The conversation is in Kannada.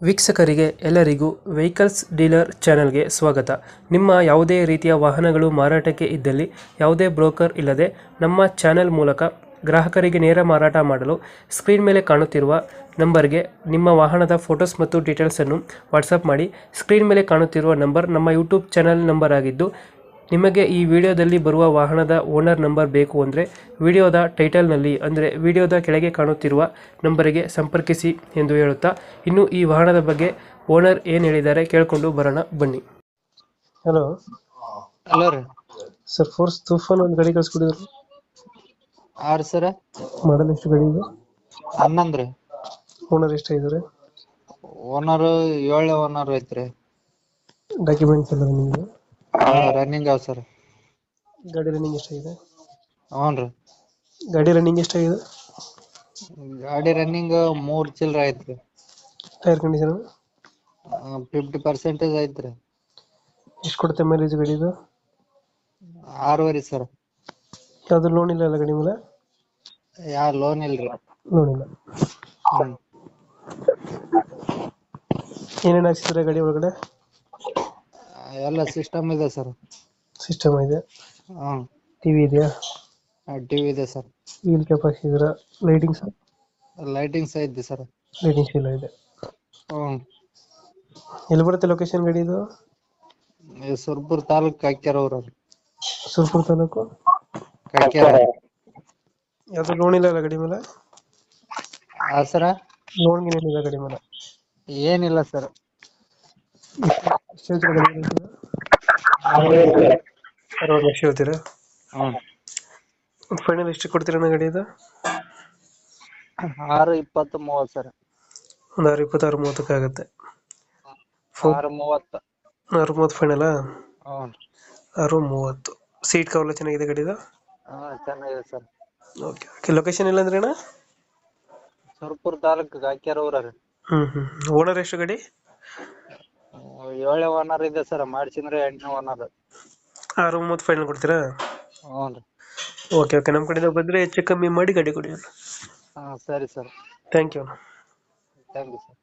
ವೀಕ್ಷಕರಿಗೆ ಎಲ್ಲರಿಗೂ ವೆಹಿಕಲ್ಸ್ ಡೀಲರ್ ಚಾನೆಲ್ಗೆ ಸ್ವಾಗತ. ನಿಮ್ಮ ಯಾವುದೇ ರೀತಿಯ ವಾಹನಗಳು ಮಾರಾಟಕ್ಕೆ ಇದ್ದಲ್ಲಿ ಯಾವುದೇ ಬ್ರೋಕರ್ ಇಲ್ಲದೆ ನಮ್ಮ ಚಾನೆಲ್ ಮೂಲಕ ಗ್ರಾಹಕರಿಗೆ ನೇರ ಮಾರಾಟ ಮಾಡಲು ಸ್ಕ್ರೀನ್ ಮೇಲೆ ಕಾಣುತ್ತಿರುವ ನಂಬರ್ಗೆ ನಿಮ್ಮ ವಾಹನದ ಫೋಟೋಸ್ ಮತ್ತು ಡೀಟೇಲ್ಸನ್ನು ವಾಟ್ಸಪ್ ಮಾಡಿ. ಸ್ಕ್ರೀನ್ ಮೇಲೆ ಕಾಣುತ್ತಿರುವ ನಂಬರ್ ನಮ್ಮ ಯೂಟ್ಯೂಬ್ ಚಾನೆಲ್ ನಂಬರ್ ಆಗಿದ್ದು, ನಿಮಗೆ ಈ ವಿಡಿಯೋದಲ್ಲಿ ಬರುವ ವಾಹನದ ಓನರ್ ನಂಬರ್ ಬೇಕು ಅಂದರೆ ವಿಡಿಯೋದ ಟೈಟಲ್ನಲ್ಲಿ ಅಂದರೆ ವಿಡಿಯೋದ ಕೆಳಗೆ ಕಾಣುತ್ತಿರುವ ನಂಬರಿಗೆ ಸಂಪರ್ಕಿಸಿ ಎಂದು ಹೇಳುತ್ತಾ, ಇನ್ನು ಈ ವಾಹನದ ಬಗ್ಗೆ ಓನರ್ ಏನು ಹೇಳಿದ್ದಾರೆ ಕೇಳಿಕೊಂಡು ಬರೋಣ ಬನ್ನಿ. ಹಲೋ ಹಲೋ ರೀ. ಸರ್, ಫೋರ್ಸ್ ತೂಫಾನ್ ಒಂದು ಗಾಡಿ ಕಳಿಸ್ಕೊಡಿದ್ರು, ಆರ್ ಸರ ಮಾಡಲ್ ಎಷ್ಟು ಗಾಡಿ ಇದೆ? 11 ರೀ. ಓನರ್ ಎಷ್ಟಾಗಿದ್ದಾರೆ? ಓನರ್ 7 ಓನರ್ ಐತ್ರಿ. ಡಾಕ್ಯುಮೆಂಟ್ಸ್ ಎಲ್ಲ ನಿಮಗೆ? ರನ್ನಿಂಗ್ ಅವ ಸರ್. ಗಾಡಿ ರನ್ನಿಂಗ್ ಎಷ್ಟಾಗಿದೆ? ಹ್ಞೂ ರೀ. ಗಾಡಿ ರನ್ನಿಂಗ್ ಎಷ್ಟಾಗಿದೆ? ಗಾಡಿ ರನ್ನಿಂಗ್ 3 ಚಿಲ್ರ ಐತ್ರಿ. ಟೈರ್ ಕಂಡೀಷನ್ 50% ಐತ್ರಿ. ಎಷ್ಟು ಕೊಡುತ್ತೆ ಮೈಲೇಜ್ ಗಾಡಿದು? 6.5 ಸರ್. ಯಾವುದು ಲೋನ್ ಇಲ್ಲ ಅಲ್ಲ ಗಾಡಿ ಮೇಲೆ? ಯಾ ಲೋನ್ ಇಲ್ರಿ. ಲೋನ್ ಇಲ್ಲ. ಹ್ಮ್. ಏನೇನು ಹಾಕ್ಸಿದ್ರೆ ಗಾಡಿ ಒಳಗಡೆ? ಎಲ್ಲ ಸಿಸ್ಟಮ್ ಇದೆ ಸರ್. ಸಿಸ್ಟಮ್ ಇದೆ, ಹ್ಮ್. ಟಿವಿ ಇದೆಯಾ? ಟಿವಿ ಇದೆ ಸರ್. ವೀಲ್ ಕ್ಯಾಪ್ ಹಾಕ್ಸಿದ್ರ? ಲೈಟಿಂಗ್ಸ್? ಲೈಟಿಂಗ್ಸ್ ಐತಿ ಸರ್. ಲೈಟಿಂಗ್ಸ್ ಎಲ್ಲ ಇದೆ. ಹ್ಮ್. ಎಲ್ಲಿ ಬರುತ್ತೆ ಲೊಕೇಶನ್ ಗಾಡಿ ಇದು? ಸುರ್ಪುರ್ ತಾಲೂಕ್ ಕಕ್ಕ್ಯಾರ ಊರ. ಸುರ್ಪುರ ತಾಲೂಕು ಕಕ್ಕ್ಯಾರ. ಯಾವುದು ಲೋನ್ ಇಲ್ಲ ಅಲ್ಲ ಗಾಡಿ ಮೇಲೆ? ಸರ ಲೋನ್ ಏನಿಲ್ಲ ಗಾಡಿ ಮೇಲೆ? ಏನಿಲ್ಲ ಸರ್. ಎಷ್ಟು ಹೇಳ್ತೀರಾ ಗಾಡಿ ರೇಟ್? 60 ಲಕ್ಷ ಹೇಳ್ತೀರಾ? ಹ್ಮ್. ಫೈನಲ್ ಎಷ್ಟು ಕೊಡ್ತೀರಾ ಗಾಡಿ ಇದು? 6.20-30 ಸರ್. ಒಂದು 6.26-30 ಆಗುತ್ತೆ. 6.30. 6.30 ಫೈನಲ್? ಹ್ಞೂ. 6.30. ಸೀಟ್ ಕವರ್ ಚೆನ್ನಾಗಿದೆ ಗಾಡಿದು? ಚೆನ್ನಾಗಿದೆ ಸರ್. Okay okay. ಲೊಕೇಶನ್ ಇಲ್ಲ ಅಂದ್ರೆ ಅಣ್ಣ? ಸುರ್ಪುರ್ ತಾಲೂಕ್ ಕಕ್ಕ್ಯಾರ ಊರ ರೀ. ಓನರ್ ಎಷ್ಟು ಗಾಡಿ? 7 ಓನರ್ ಇದೆ ಸರ್. ಮಾಡ್ಸಿದ್ರೆ 8ನೇ ಓನರ್. 6.30 ಫೈನಲ್ ಕೊಡ್ತೀರಾ? ಹ್ಞೂ ರೀ. Okay okay. ನಮ್ಮ ಕಡೆಯಿಂದ ಬಂದರೆ ಹೆಚ್ಚು ಕಮ್ಮಿ ಮಾಡಿ ಗಾಡಿ ಕೊಡಿ. ಸರಿ sir. Thank you. Thank you sir.